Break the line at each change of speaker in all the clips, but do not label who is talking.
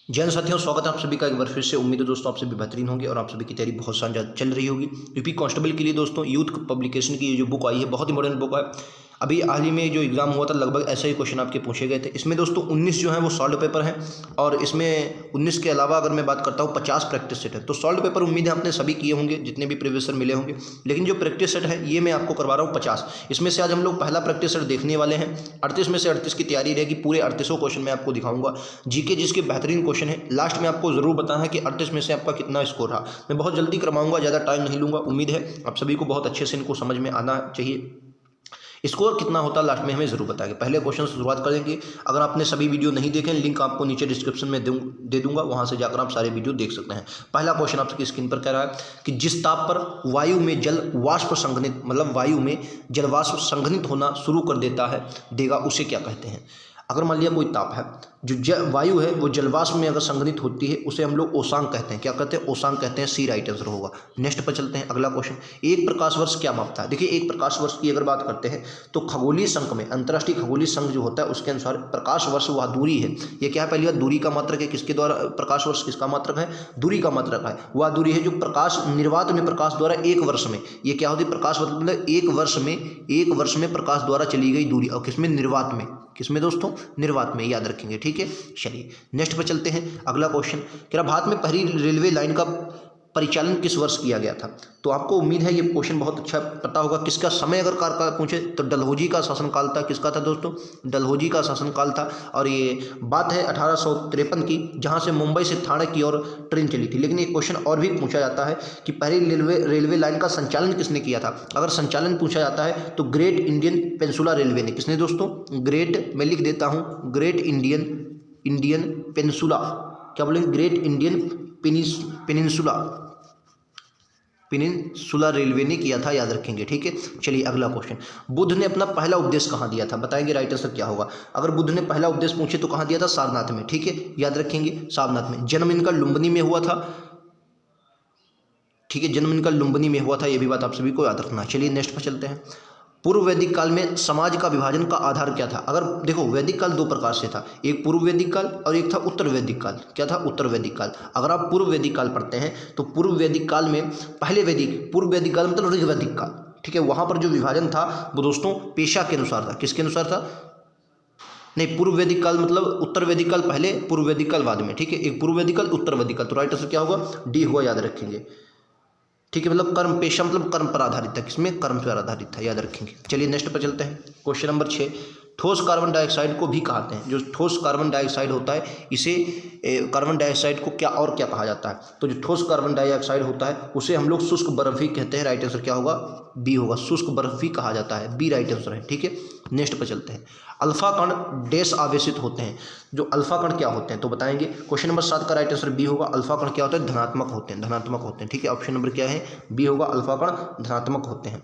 जय हिंद साथियों, स्वागत है आप सभी का एक बार फिर से। उम्मीद है दोस्तों आप सभी बेहतरीन होंगे और आप सभी की तैयारी बहुत शानदार चल रही होगी। यूपी कांस्टेबल के लिए दोस्तों यूथ पब्लिकेशन की जो बुक आई है बहुत इंपॉर्टेंट बुक है। अभी हाल ही में जो एग्जाम हुआ था लगभग ऐसे ही क्वेश्चन आपके पूछे गए थे। इसमें दोस्तों 19 जो है वो सॉल्व पेपर हैं और इसमें 19 के अलावा अगर मैं बात करता हूँ 50 प्रैक्टिस सेट है। तो सॉल्व पेपर उम्मीद है आपने सभी किए होंगे जितने भी प्रीवियस ईयर मिले होंगे, लेकिन जो प्रैक्टिस सेट है ये मैं आपको करवा रहा हूँ 50। इसमें से आज हम लोग पहला प्रैक्टिस सेट देखने वाले हैं। 38 में से 38 की तैयारी रहेगी। पूरे 38 क्वेश्चन मैं आपको दिखाऊंगा। जीके जिसके बेहतरीन क्वेश्चन है, लास्ट में आपको जरूर बताना है कि 38 में से आपका कितना स्कोर रहा। मैं बहुत जल्दी करवाऊंगा, ज़्यादा टाइम नहीं लूंगा। उम्मीद है आप सभी को बहुत अच्छे से इनको समझ में आना चाहिए। स्कोर कितना होता है लास्ट में हमें जरूर बताएंगे। पहले क्वेश्चन से शुरुआत करेंगे। अगर आपने सभी वीडियो नहीं देखे, लिंक आपको नीचे डिस्क्रिप्शन में दे दूंगा, वहां से जाकर आप सारे वीडियो देख सकते हैं। पहला क्वेश्चन आपकी स्क्रीन पर कह रहा है कि जिस ताप पर वायु में जल वाष्प संघनित, मतलब वायु में जल वाष्प संघनित होना शुरू कर देगा उसे क्या कहते हैं। अगर मान लिया कोई ताप है, जो वायु है वो जलवाष्प में अगर संघनित होती है उसे हम लोग ओसांग कहते हैं। क्या कहते हैं? ओसांग कहते हैं। सी राइट आंसर होगा। नेक्स्ट पर चलते हैं। अगला क्वेश्चन, एक प्रकाश वर्ष क्या मापता है। देखिए, एक प्रकाश वर्ष की अगर बात करते हैं तो खगोलीय संघ में, अंतर्राष्ट्रीय खगोलीय संघ जो होता है उसके अनुसार प्रकाश वर्ष वह दूरी है। ये क्या है? पहली बात, दूरी का मात्रक है। किसके द्वारा प्रकाश वर्ष किसका मात्रक है? दूरी का मात्रक है। वह दूरी है जो प्रकाश निर्वात में प्रकाश द्वारा एक वर्ष में, ये क्या होती है? प्रकाश मतलब एक वर्ष में प्रकाश द्वारा चली गई दूरी। और किसमें? निर्वात में। किसमें दोस्तों? निर्वात में। याद रखेंगे, ठीक है। चलिए नेक्स्ट पर चलते हैं। अगला क्वेश्चन कह रहा, भारत में पहली रेलवे लाइन का परिचालन किस वर्ष किया गया था। तो आपको उम्मीद है ये क्वेश्चन बहुत अच्छा पता होगा। किसका समय अगर कार का पूछे तो डलहौजी का शासनकाल था। किसका था दोस्तों? डलहौजी का शासनकाल था। और ये बात है 1853 की, जहां से मुंबई से थाने की ओर ट्रेन चली थी। लेकिन एक क्वेश्चन और भी पूछा जाता है कि पहली रेलवे लाइन का संचालन किसने किया था। अगर संचालन पूछा जाता है तो ग्रेट इंडियन पेनिनसुला रेलवे ने। किसने दोस्तों? ग्रेट, मैं लिख देता हूँ, ग्रेट इंडियन पेनिनसुला, क्या बोलेंगे? ग्रेट इंडियन पेनिनसुला रेलवे ने किया था। याद रखेंगे, ठीक है। चलिए अगला क्वेश्चन, बुद्ध ने अपना पहला उपदेश कहाँ दिया था। बताएंगे राइट आंसर क्या होगा। अगर बुद्ध ने पहला उपदेश पूछे तो कहाँ दिया था? सारनाथ में, ठीक है। याद रखेंगे, सारनाथ में। जन्म इनका लुम्बिनी में हुआ था, ठीक है। जन्म इनका लुम्बिनी में हुआ था, यह भी बात आप सभी को याद रखना। चलिए नेक्स्ट पर चलते हैं। पूर्व वैदिक काल में समाज का विभाजन का आधार क्या था। अगर देखो, वैदिक काल दो प्रकार से था, एक पूर्व वैदिक काल और एक था उत्तर वैदिक काल। क्या था? उत्तर वैदिक काल। अगर आप पूर्व वैदिक काल पढ़ते हैं तो पूर्व वैदिक काल में पूर्व वैदिक काल मतलब ऋग वैदिक काल, ठीक है। वहां पर जो विभाजन था वो दोस्तों पेशा के अनुसार था। किसके अनुसार था? नहीं, पूर्व वैदिक काल मतलब उत्तर वैदिक काल पहले, पूर्व वैदिक काल बाद में, ठीक है। एक पूर्व वैदिक काल, उत्तर वैदिक काल। तो राइट आंसर क्या होगा? डी होगा। याद रखेंगे, ठीक है। मतलब कर्म, पेशा मतलब कर्म पर आधारित था। किसमें? कर्म पर आधारित था। याद रखेंगे। चलिए नेक्स्ट पर चलते हैं। क्वेश्चन नंबर 6, ठोस कार्बन डाइऑक्साइड को भी कहते हैं। जो ठोस कार्बन डाइऑक्साइड होता है इसे कार्बन डाइऑक्साइड को क्या और क्या कहा जाता है। तो जो ठोस कार्बन डाइऑक्साइड होता है उसे हम लोग शुष्क बर्फ भी कहते हैं। राइट आंसर क्या होगा? बी होगा। शुष्क बर्फ भी कहा जाता है। बी राइट आंसर है, ठीक है। नेक्स्ट पर चलते हैं। अल्फा कण डैश आवेशित होते हैं। जो अल्फा कण क्या होते हैं तो बताएंगे। क्वेश्चन नंबर 7 का राइट आंसर बी होगा। अल्फा कण क्या होते हैं? धनात्मक होते हैं। धनात्मक होते हैं, ठीक है। ऑप्शन नंबर क्या है? बी होगा। अल्फा कण धनात्मक होते हैं।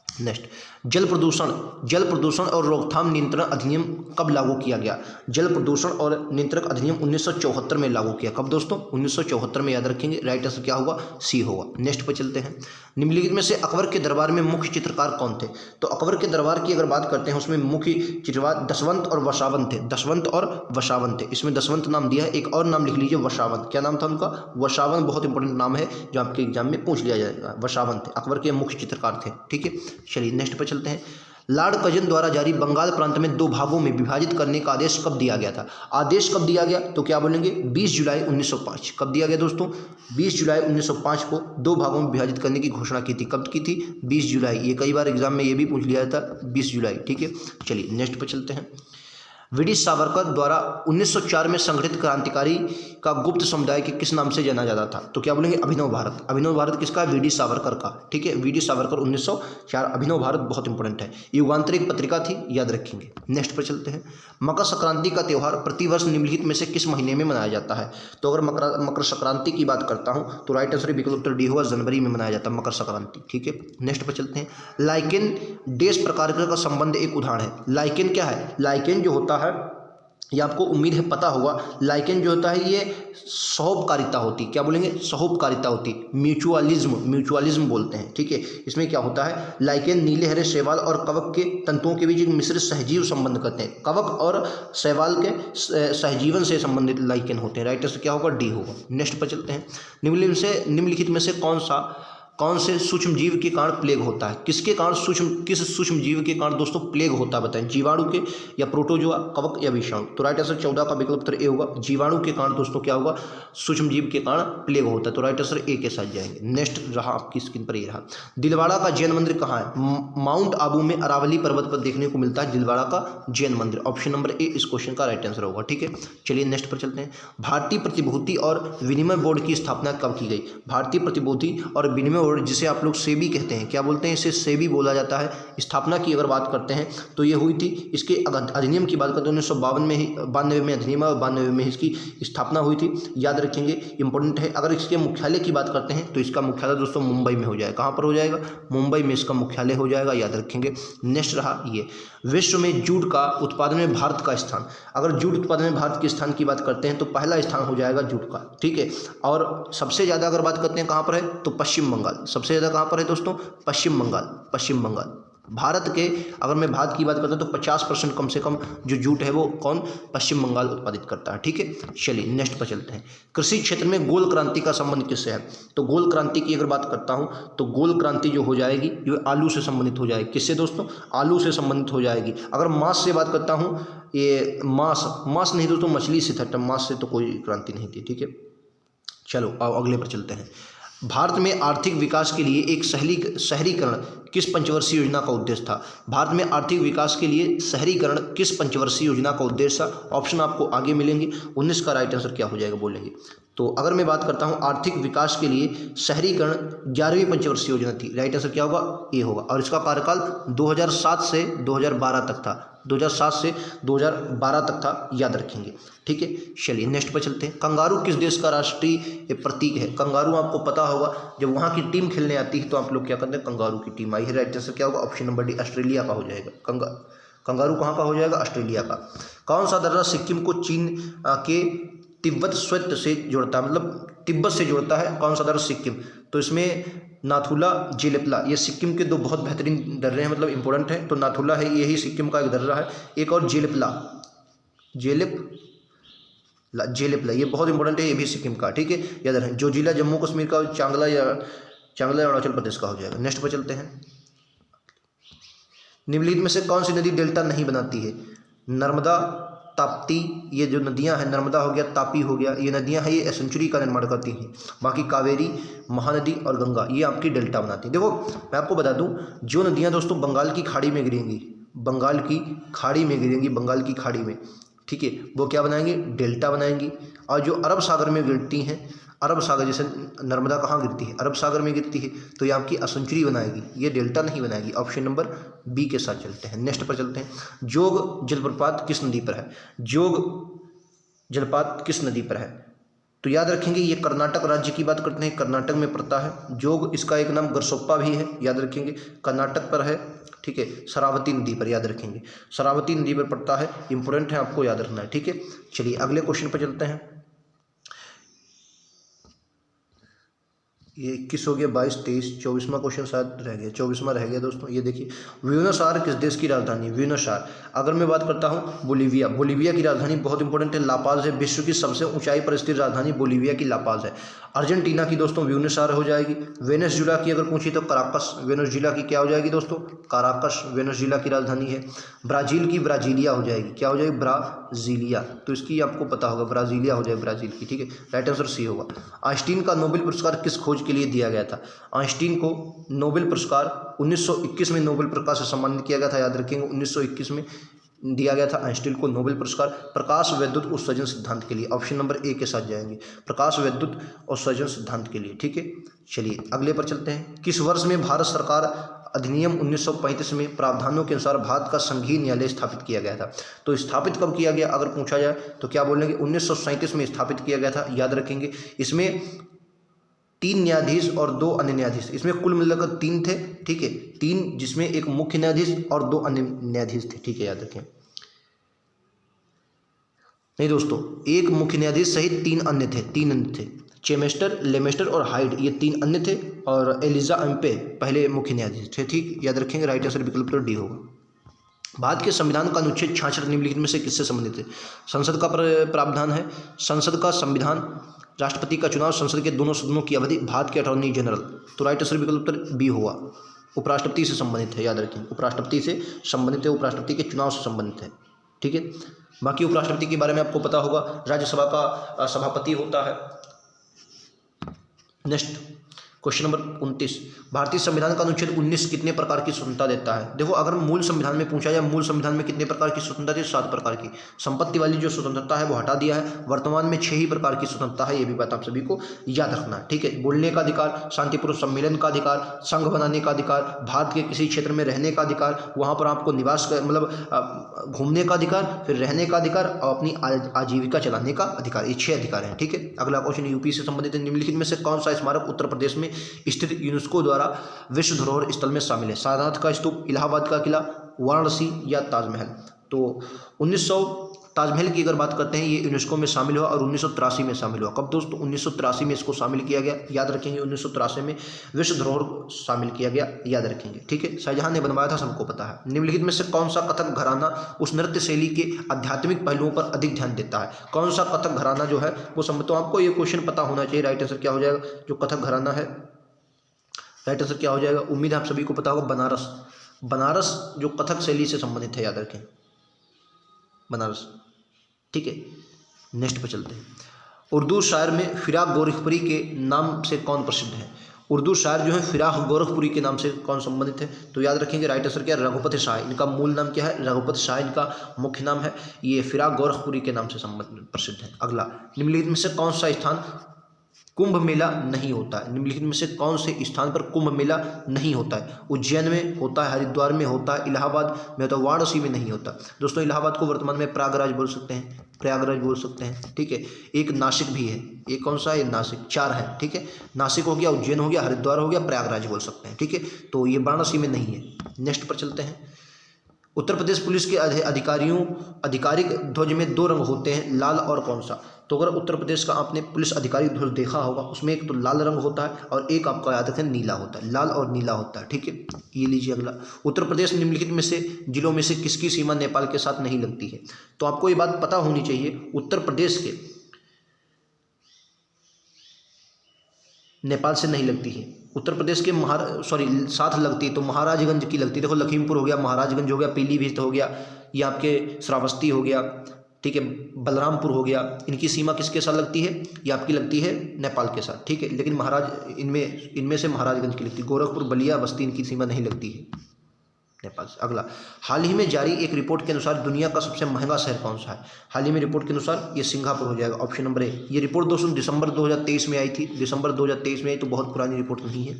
नेक्स्ट, जल प्रदूषण और रोकथाम नियंत्रण अधिनियम कब लागू किया गया। जल प्रदूषण और नियंत्रण अधिनियम 1974 में लागू किया। कब दोस्तों? 1974 में। याद रखेंगे, राइट आंसर क्या होगा? सी होगा। नेक्स्ट पर चलते हैं। निम्नलिखित में से अकबर के दरबार में मुख्य चित्रकार कौन थे। तो अकबर के दरबार की अगर बात करते हैं उसमें मुख्य चित्रकार दशवंत और वशावंत थे। दशवंत और वशावंत थे। इसमें दशवंत नाम दिया है, एक और नाम लिख लीजिए, वशावंत। क्या नाम था उनका? वशावंत। बहुत इंपॉर्टेंट नाम है जो आपके एग्जाम में पूछ लिया जाएगा। वशावंत थे, अकबर के मुख्य चित्रकार थे, ठीक है। चलिए नेक्स्ट पर चलते हैं। लॉर्ड कजन द्वारा जारी बंगाल प्रांत में 2 भागों में विभाजित करने का आदेश कब दिया गया था। आदेश कब दिया गया तो क्या बोलेंगे? 20 जुलाई 1905। कब दिया गया दोस्तों? 20 जुलाई 1905 को 2 भागों में विभाजित करने की घोषणा की थी। कब की थी? 20 जुलाई। ये कई बार एग्जाम में ये भी पूछ लिया था, 20 जुलाई, ठीक है। चलिए नेक्स्ट पर चलते हैं। वीडी सावरकर द्वारा 1904 में संगठित क्रांतिकारी का गुप्त समुदाय के किस नाम से जाना जाता था। तो क्या बोलेंगे? अभिनव भारत। अभिनव भारत किसका? वीडी सावरकर का, ठीक है। वीडी सावरकर 1904। अभिनव भारत बहुत इंपॉर्टेंट है। युगांतर एक पत्रिका थी, याद रखेंगे। नेक्स्ट पर चलते हैं। मकर संक्रांति का त्यौहार प्रतिवर्ष निम्नलिखित में से किस महीने में मनाया जाता है। तो अगर मकर संक्रांति की बात करता हूँ तो राइट आंसर विकल्प उत्तर डी होगा। जनवरी में मनाया जाता है मकर संक्रांति, ठीक है। नेक्स्ट पर चलते हैं। लाइकेन डैश प्रकार का संबंध एक उदाहरण है। लाइकेन क्या है? लाइकेन जो होता है ये आपको उम्मीद है पता होगा। लाइकेन जो होता है ये सहोपकारिता होती, क्या बोलेंगे, सहोपकारिता होती, म्यूचुअलिज्म बोलते हैं, ठीक है। इसमें क्या होता है, लाइकेन नीले हरे शैवाल और कवक के तंतुओं के बीच एक मिश्रित सहजीव संबंध करते हैं। कवक और शैवाल के सहजीवन से संबंधित लाइकेन होते हैं। राइट आंसर क्या होगा, डी होगा। नेक्स्ट पर चलते हैं। निम्नलिखित में से कौन से सूक्ष्म जीव के कारण प्लेग होता है? किस सूक्ष्म जीव के कारण दोस्तों प्लेग होता है, बताएं। जीवाणु के, या प्रोटोजोआ, कवक या विषाणु? तो राइट आंसर 14 का विकल्प उत्तर ए होगा। जीवाणु के कारण दोस्तों क्या होगा, सूक्ष्म जीव के कारण प्लेग होता है। तो राइट आंसर ए के साथ जाएंगे। नेक्स्ट रहा आपकी स्क्रीन पर ये रहा, दिलवाड़ा का जैन मंदिर कहाँ है? माउंट आबू में अरावली पर्वत पर देखने को मिलता है दिलवाड़ा का जैन मंदिर। ऑप्शन नंबर ए इस क्वेश्चन का राइट आंसर होगा, ठीक है। चलिए नेक्स्ट पर चलते हैं। भारतीय प्रतिभूति और विनिमय बोर्ड की स्थापना कब की गई? भारतीय प्रतिभूति और विनिमय बोर्ड, जिसे आप लोग सेबी कहते हैं, क्या बोलते हैं, इसे सेबी बोला जाता है। स्थापना की अगर बात करते हैं तो ये हुई थी, इसके अधिनियम की बात करते हैं 1992 में अधिनियम और 92 में इसकी स्थापना हुई थी। याद रखेंगे, इंपॉर्टेंट है। अगर इसके मुख्यालय की बात करते हैं तो इसका मुख्यालय दोस्तों मुंबई में हो जाएगा। कहाँ पर हो जाएगा? मुंबई में इसका मुख्यालय हो जाएगा, याद रखेंगे। नेक्स्ट रहा ये, विश्व में जूट का उत्पादन में भारत का स्थान। अगर जूट उत्पादन में भारत के स्थान की बात करते हैं तो पहला स्थान हो जाएगा जूट का, ठीक है। और सबसे ज़्यादा अगर बात करते हैं कहाँ पर है, तो पश्चिम बंगाल। सबसे ज़्यादा कहाँ पर है दोस्तों? पश्चिम बंगाल। भारत के, अगर मैं भारत की बात करता हूँ तो 50% कम से कम जो जूट है वो कौन? पश्चिम बंगाल उत्पादित करता है, ठीक है। चलिए नेक्स्ट पर चलते हैं। कृषि क्षेत्र में गोल क्रांति का संबंध किससे है? तो गोल क्रांति की अगर बात करता हूँ तो गोल क्रांति जो हो जाएगी ये आलू से संबंधित हो जाएगी। किससे दोस्तों? आलू से संबंधित हो जाएगी। अगर मांस से बात करता हूँ, ये मांस नहीं दोस्तों, मछली से था, मांस से तो कोई क्रांति नहीं थी, ठीक है। चलो अब अगले पर चलते हैं। भारत में आर्थिक विकास के लिए एक शहरीकरण किस पंचवर्षीय योजना का उद्देश्य था? भारत में आर्थिक विकास के लिए शहरीकरण किस पंचवर्षीय योजना का उद्देश्य था? ऑप्शन आपको आगे मिलेंगे। 19 का राइट आंसर क्या हो जाएगा बोलेंगे। तो अगर मैं बात करता हूं आर्थिक विकास के लिए शहरीकरण 11वीं पंचवर्षीय योजना थी। राइट आंसर क्या होगा? ए होगा। और इसका कार्यकाल 2007 से 2012 तक था। 2007 से 2012 तक था, याद रखेंगे, ठीक है। चलिए नेक्स्ट पर चलते हैं। कंगारू किस देश का राष्ट्रीय प्रतीक है? कंगारू आपको पता होगा, जब वहाँ की टीम खेलने आती है तो आप लोग क्या करते हैं, कंगारू की टीम आई है। राइट आंसर क्या होगा? ऑप्शन नंबर डी ऑस्ट्रेलिया का हो जाएगा। कंगारू कहाँ का हो जाएगा? ऑस्ट्रेलिया का। कौन सा दर्रा सिक्किम को चीन के तिब्बत स्वैत से जोड़ता है, मतलब तिब्बत से जोड़ता है? कौन सा दर्रा? सिक्किम। तो इसमें नाथुला, जेलेपला, ये सिक्किम के दो बहुत बेहतरीन दर्रे हैं, मतलब इंपॉर्टेंट है। तो नाथुला है, यही सिक्किम का एक दर्रा है। एक और जेलेपला, ये बहुत इंपॉर्टेंट है, ये भी सिक्किम का, ठीक है, याद रखें। जो जिला जम्मू कश्मीर का चांगला या अरुणाचल प्रदेश का हो जाएगा। नेक्स्ट पर चलते हैं। निम्नलिखित में से कौन सी नदी डेल्टा नहीं बनाती है? नर्मदा, ताप्ती, ये जो नदियां हैं, नर्मदा हो गया, तापी हो गया, ये नदियां हैं, ये सेंचुरी का निर्माण करती हैं। बाकी कावेरी, महानदी और गंगा ये आपकी डेल्टा बनाती हैं। देखो मैं आपको बता दूं, जो नदियां दोस्तों बंगाल की खाड़ी में गिरेंगी, बंगाल की खाड़ी में, ठीक है, वो क्या बनाएंगी? डेल्टा बनाएंगी। और जो अरब सागर में गिरती हैं, अरब सागर, जैसे नर्मदा कहाँ गिरती है? अरब सागर में गिरती है, तो ये आपकी असंचुरी बनाएगी, ये डेल्टा नहीं बनाएगी। ऑप्शन नंबर बी के साथ चलते हैं। नेक्स्ट पर चलते हैं। जोग जलप्रपात किस नदी पर है? जोग जलप्रपात किस नदी पर है? तो याद रखेंगे, ये कर्नाटक राज्य की बात करते हैं, कर्नाटक में पड़ता है जोग। इसका एक नाम गरसोप्पा भी है, याद रखेंगे, कर्नाटक पर है, ठीक है। शरावती नदी पर, याद रखेंगे, शरावती नदी पर पड़ता है, इंपॉर्टेंट है, आपको याद रखना है, ठीक है। चलिए अगले क्वेश्चन पर चलते हैं। ये 21 हो गया, 22, 23, 24वां क्वेश्चन शायद रह गया, 24वां रह गया दोस्तों। ये देखिए, ब्यूनस आयर्स किस देश की राजधानी है? ब्यूनस आयर्स, अगर मैं बात करता हूँ बोलीविया की राजधानी बहुत इंपॉर्टेंट है, लापाज है। विश्व की सबसे ऊंचाई पर स्थित राजधानी बोलीविया की लापाज है। अर्जेंटीना की दोस्तों ब्यूनस आयर्स हो जाएगी। वेनेजुएला की अगर पूछी तो कराकस, वेनेजुएला की क्या हो जाएगी दोस्तों? काराकस, वेनेजुएला की राजधानी है। ब्राजील की ब्राजीलिया हो जाएगी, क्या हो जाएगी? ब्राजीलिया, तो इसकी आपको पता होगा, ब्राजीलिया हो जाएगी ब्राजील की, ठीक है। राइट आंसर सी होगा। आइंस्टीन का नोबेल पुरस्कार किस खोज के लिए दिया गया था? आइंस्टीन को नोबेल पुरस्कार 1921 में नोबेल पुरस्कार से सम्मानित किया गया था, याद रखेंगे, 1921 में दिया गया था आइंस्टीन को नोबेल पुरस्कार प्रकाश वैद्युत उत्सर्जन सिद्धांत के लिए। ऑप्शन नंबर ए के साथ जाएंगे, प्रकाश वैद्युत उत्सर्जन सिद्धांत के लिए, ठीक है। चलिए अगले पर चलते हैं। किस वर्ष में भारत सरकार अधिनियम 1935 में प्रावधानों के अनुसार भारत का संघीय न्यायालय स्थापित किया गया था? तो स्थापित कब किया गया अगर पूछा जाए तो क्या बोलेंगे? 1937 में स्थापित किया गया था, याद रखेंगे। इसमें 3 न्यायाधीश और 2 अन्य न्यायाधीश, इसमें कुल मिलाकर 3 थे, ठीक है, 3, जिसमें एक मुख्य न्यायाधीश और 2 अन्य न्यायाधीश थे, ठीक है, याद रखें। नहीं दोस्तों, एक मुख्य न्यायाधीश सहित 3 अन्य थे। चेमेस्टर, लेमेस्टर और हाइड, ये 3 अन्य थे, और एलिजा एम्पे पहले मुख्य न्यायाधीश थे। ठीक, याद रखेंगे। राइट आंसर विकल्प डी होगा। भारत के संविधान का अनुच्छेद 66 निम्नलिखित में से किससे संबंधित है? संसद का प्रावधान है, संसद का संविधान, राष्ट्रपति का चुनाव, संसद के दोनों सदनों की अवधि, भारत के अटॉर्नी जनरल। तो राइट आंसर विकल्प उत्तर बी होगा। उपराष्ट्रपति से संबंधित है, याद रखें, उपराष्ट्रपति से संबंधित है, उपराष्ट्रपति के चुनाव से संबंधित है। ठीक है, बाकी उपराष्ट्रपति के बारे में आपको पता होगा, राज्यसभा का सभापति होता है। नेक्स्ट क्वेश्चन नंबर 29, भारतीय संविधान का अनुच्छेद 19 कितने प्रकार की स्वतंत्रता देता है? देखो, अगर मूल संविधान में पूछा जाए, मूल संविधान में कितने प्रकार की स्वतंत्रता है? 7 प्रकार की। संपत्ति वाली जो स्वतंत्रता है वो हटा दिया है। वर्तमान में 6 ही प्रकार की स्वतंत्रता है, ये भी बात आप सभी को याद रखना है। ठीक है, बोलने का अधिकार, शांतिपूर्ण सम्मेलन का अधिकार, संघ बनाने का अधिकार, भारत के किसी क्षेत्र में रहने का अधिकार, वहाँ पर आपको निवास मतलब घूमने का अधिकार, फिर रहने का अधिकार और अपनी आजीविका चलाने का अधिकार। ये 6 अधिकार हैं। ठीक है, अगला क्वेश्चन यूपी से संबंधित है। निम्नलिखित में से कौन सा स्मारक उत्तर प्रदेश में स्थित यूनेस्को द्वारा विश्व धरोहर स्थल में शामिल है? सारनाथ का स्तूप, इलाहाबाद का किला, वाराणसी या ताजमहल? तो 1900 ताजमहल की अगर बात करते हैं, ये यूनेस्को में शामिल हुआ और 1983 में शामिल हुआ। कब दोस्तों? 1983 में इसको शामिल किया गया, याद रखेंगे। 1983 में विश्व धरोहर शामिल किया गया, याद रखेंगे। ठीक है, शाहजहां ने बनवाया था, सबको पता है। निम्नलिखित में से कौन सा कथक घराना उस नृत्य शैली के आध्यात्मिक पहलुओं पर अधिक ध्यान देता है? कौन सा कथक घराना जो है वो तो आपको ये क्वेश्चन पता होना चाहिए। राइट आंसर क्या हो जाएगा? जो कथक घराना है, राइट आंसर क्या हो जाएगा? उम्मीद है आप सभी को पता होगा, बनारस। बनारस जो कथक शैली से संबंधित है, याद रखें, बनारस। ठीक है, नेक्स्ट पे चलते हैं। उर्दू शायर में फिराक गोरखपुरी के नाम से कौन प्रसिद्ध है? उर्दू शायर जो है फिराक गोरखपुरी के नाम से कौन संबंधित है? तो याद रखेंगे, राइट आंसर क्या है? रघुपति शाह। इनका मूल नाम क्या है? रघुपति शाह इनका मुख्य नाम है। ये फिराक गोरखपुरी के नाम से प्रसिद्ध है। अगला, निम्नलिखित में से कौन सा स्थान कुंभ मेला नहीं होता है? निम्नलिखित में से कौन से स्थान पर कुंभ मेला नहीं होता है? उज्जैन में होता है, हरिद्वार में होता है, इलाहाबाद में होता है, वाराणसी में नहीं होता। दोस्तों, इलाहाबाद को वर्तमान में प्रयागराज बोल सकते हैं, प्रयागराज बोल सकते हैं। ठीक है, एक नासिक भी है। एक कौन सा है? नासिक। 4 है। ठीक है, नासिक हो गया, उज्जैन हो गया, हरिद्वार हो गया, प्रयागराज बोल सकते हैं। ठीक है, तो ये वाराणसी में नहीं है। नेक्स्ट पर चलते हैं। उत्तर प्रदेश पुलिस के आधिकारिक ध्वज में 2 रंग होते हैं, लाल और कौन सा? तो अगर उत्तर प्रदेश का आपने पुलिस आधिकारिक ध्वज देखा होगा, उसमें एक तो लाल रंग होता है और एक आपका याद रखें नीला होता है, लाल और नीला होता है। ठीक है, ये लीजिए अगला। उत्तर प्रदेश निम्नलिखित में से जिलों में से किसकी सीमा नेपाल के साथ नहीं लगती है? तो आपको ये बात पता होनी चाहिए, उत्तर प्रदेश के नेपाल से नहीं लगती है। उत्तर प्रदेश के साथ लगती है तो महाराजगंज की लगती है। देखो, लखीमपुर हो गया, महाराजगंज हो गया, पीलीभीत हो गया, ये आपके श्रावस्ती हो गया, ठीक है, बलरामपुर हो गया। इनकी सीमा किसके साथ लगती है? ये आपकी लगती है नेपाल के साथ। ठीक है, लेकिन इनमें से महाराजगंज की लगती है। गोरखपुर, बलिया, बस्ती इनकी सीमा नहीं लगती है नेपाल से। अगला, हाल ही में जारी एक रिपोर्ट के अनुसार दुनिया का सबसे महंगा शहर कौन सा है? हाल ही में रिपोर्ट के अनुसार ये सिंगापुर हो जाएगा, ऑप्शन नंबर ए। ये रिपोर्ट दोस्तों दिसंबर 2023 में आई थी। दिसंबर 2023 में आई, तो बहुत पुरानी रिपोर्ट नहीं है।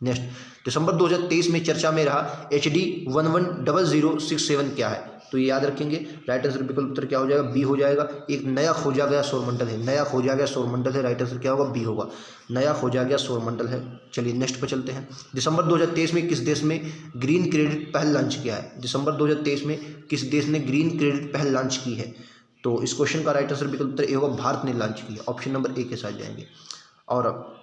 नेक्स्ट, दिसंबर 2023 में चर्चा में रहा HD 110067 क्या है? तो ये याद रखेंगे, राइट आंसर विकल्प उत्तर क्या हो जाएगा? बी हो जाएगा। एक नया खोजा गया सौरमंडल है, नया खोजा गया सौरमंडल है, राइट आंसर क्या होगा? बी होगा, नया खोजा गया सौरमंडल है। चलिए नेक्स्ट पर चलते हैं। दिसंबर 2023 में किस देश में ग्रीन क्रेडिट पहल लॉन्च किया है? दिसंबर 2023 में किस देश ने ग्रीन क्रेडिट पहल लॉन्च की है? तो इस क्वेश्चन का राइट आंसर विकल्प उत्तर ए होगा, भारत ने लॉन्च की है, ऑप्शन नंबर ए के साथ जाएंगे। और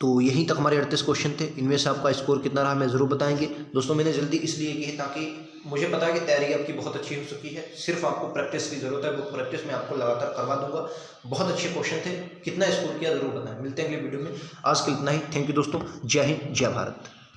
तो यहीं तक हमारे 38 क्वेश्चन थे। इनमें से आपका स्कोर कितना रहा हमें ज़रूर बताएंगे। दोस्तों, मैंने जल्दी इसलिए की है ताकि मुझे पता है कि तैयारी आपकी बहुत अच्छी हो चुकी है, सिर्फ आपको प्रैक्टिस की ज़रूरत है। वो प्रैक्टिस मैं आपको लगातार करवा दूंगा। बहुत अच्छे क्वेश्चन थे, कितना स्कोर किया ज़रूर बताएं। मिलते हैं अगले वीडियो में, आज के इतना ही। थैंक यू दोस्तों, जय हिंद, जय भारत।